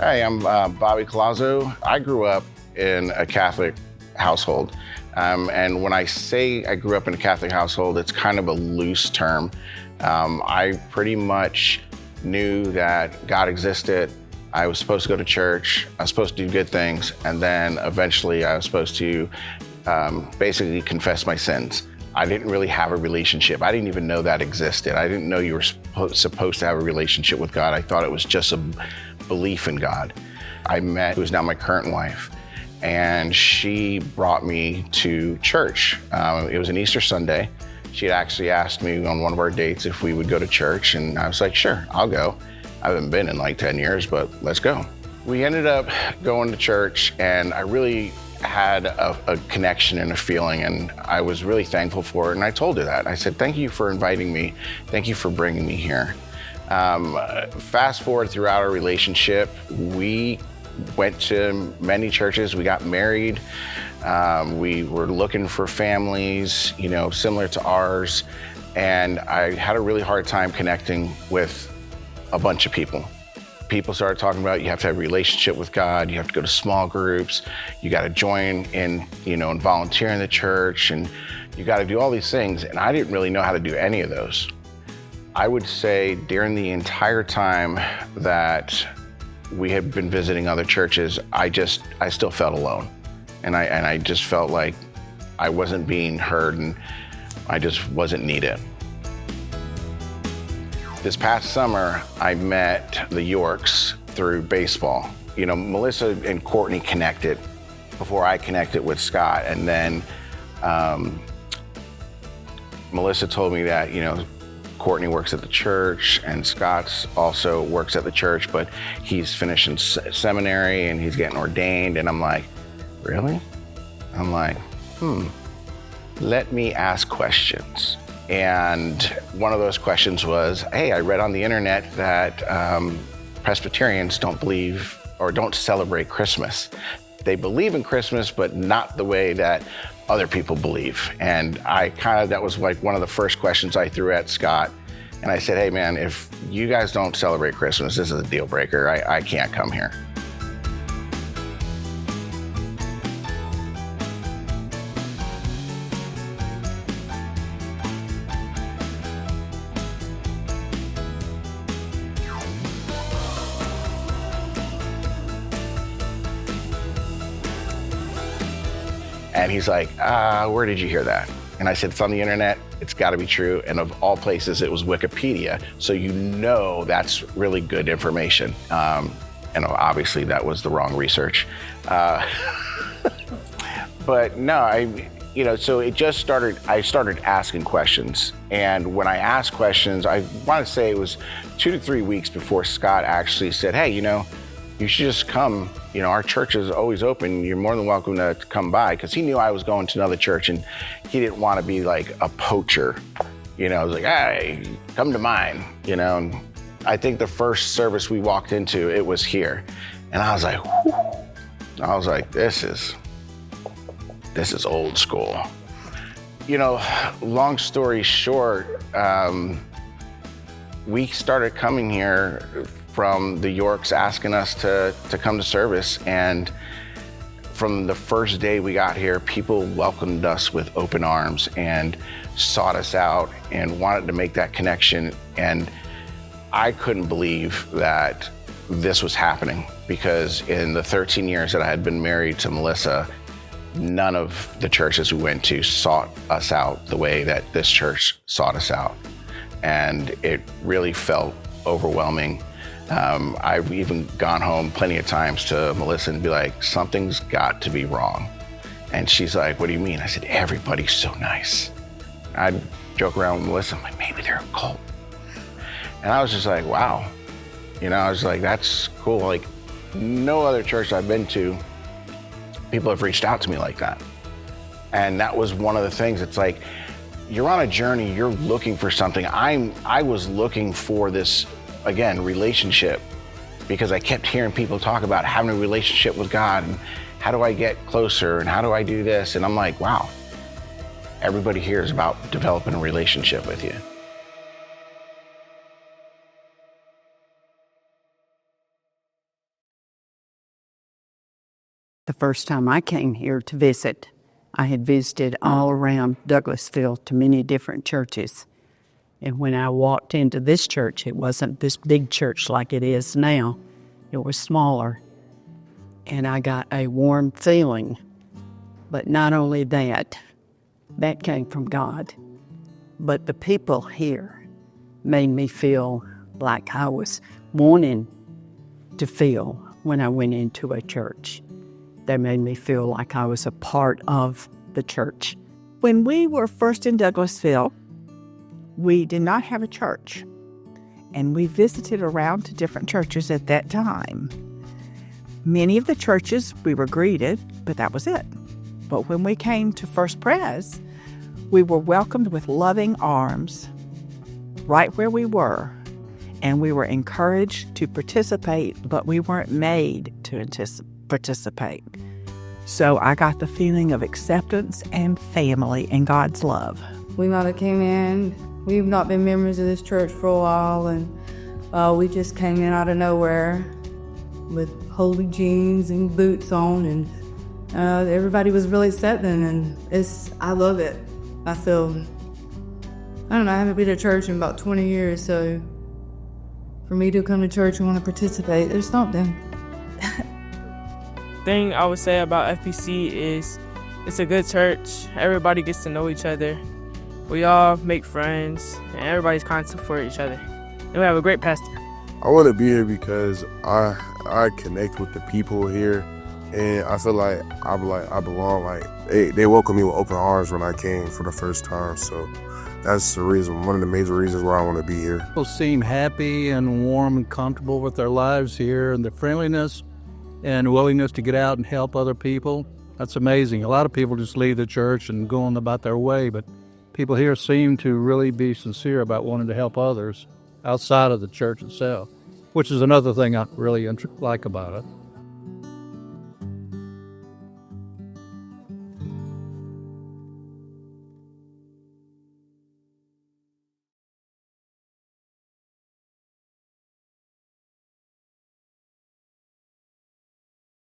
Hey, I'm Bobby Colazzo. I grew up in a Catholic household. And when I say I grew up in a Catholic household, it's kind of a loose term. I pretty much knew that God existed. I was supposed to go to church. I was supposed to do good things. And then eventually I was supposed to basically confess my sins. I didn't really have a relationship. I didn't even know that existed. I didn't know you were supposed to have a relationship with God. I thought it was just a belief in God. I met who's now my current wife, and she brought me to church. It was an Easter Sunday. She had actually asked me on one of our dates if we would go to church, and I was like, sure, I'll go. I haven't been in like 10 years, but let's go. We ended up going to church, and I really had a connection and a feeling, and I was really thankful for it. And I told her that. I said, thank you for inviting me. Thank you for bringing me here. Fast forward throughout our relationship, we went to many churches. We got married. We were looking for families, similar to ours. And I had a really hard time connecting with a bunch of people. People started talking about you have to have a relationship with God, you have to go to small groups, you got to join in, and volunteer in the church, and you got to do all these things. And I didn't really know how to do any of those. I would say during the entire time that we had been visiting other churches, I still felt alone. And I just felt like I wasn't being heard and I just wasn't needed. This past summer, I met the Yorks through baseball. Melissa and Courtney connected before I connected with Scott. And then Melissa told me that, Courtney works at the church and Scott's also works at the church, but he's finishing seminary and he's getting ordained. And I'm like, really? I'm like, let me ask questions. And one of those questions was, hey, I read on the internet that Presbyterians don't believe or don't celebrate Christmas. They believe in Christmas, but not the way that other people believe. And that was like one of the first questions I threw at Scott. And I said, hey man, if you guys don't celebrate Christmas, this is a deal breaker. I can't come here. And he's like, where did you hear that? And I said, it's on the internet, it's gotta be true. And of all places, it was Wikipedia. So that's really good information. And obviously that was the wrong research. But no, so it just started, I started asking questions. And when I asked questions, I wanna say it was 2 to 3 weeks before Scott actually said, hey, you should just come. Our church is always open. You're more than welcome to come by. Because he knew I was going to another church and he didn't want to be like a poacher. I was like, hey, come to mine. And I think the first service we walked into, it was here. And I was like, whew. I was like, this is old school. Long story short, we started coming here from the Yorks asking us to come to service. And from the first day we got here, people welcomed us with open arms and sought us out and wanted to make that connection. And I couldn't believe that this was happening, because in the 13 years that I had been married to Melissa, none of the churches we went to sought us out the way that this church sought us out. And it really felt overwhelming. I've even gone home plenty of times to Melissa and be like, something's got to be wrong. And she's like, what do you mean? I said, everybody's so nice. I'd joke around with Melissa, I'm like, maybe they're a cult. And I was just like, wow. I was like, that's cool. Like, no other church I've been to, people have reached out to me like that. And that was one of the things. It's like, you're on a journey, you're looking for something. I was looking for this, again, relationship, because I kept hearing people talk about having a relationship with God and how do I get closer and how do I do this? And I'm like, wow, everybody here is about developing a relationship with you. the first time I came here to visit. I had visited all around Douglasville to many different churches. And when I walked into this church, it wasn't this big church like it is now. It was smaller. And I got a warm feeling. But not only that, that came from God. But the people here made me feel like I was wanting to feel when I went into a church. They made me feel like I was a part of the church. When we were first in Douglasville, we did not have a church, and we visited around to different churches at that time. Many of the churches we were greeted, but that was it. But when we came to First Pres, we were welcomed with loving arms right where we were, and we were encouraged to participate, but we weren't made to participate. So I got the feeling of acceptance and family and God's love. We might have came in, we've not been members of this church for a while, and we just came in out of nowhere with holy jeans and boots on, and everybody was really accepting, and I love it. I haven't been to church in about 20 years, so for me to come to church and want to participate, there's something. Thing I would say about FPC is it's a good church. Everybody gets to know each other. We all make friends, and everybody's kind to support each other. And we have a great pastor. I want to be here because I connect with the people here, and I feel like I belong. Like they welcomed me with open arms when I came for the first time. So that's the reason, one of the major reasons why I want to be here. People seem happy and warm and comfortable with their lives here, and their friendliness and willingness to get out and help other people. That's amazing. A lot of people just leave the church and go on about their way, but people here seem to really be sincere about wanting to help others outside of the church itself, which is another thing I really like about it.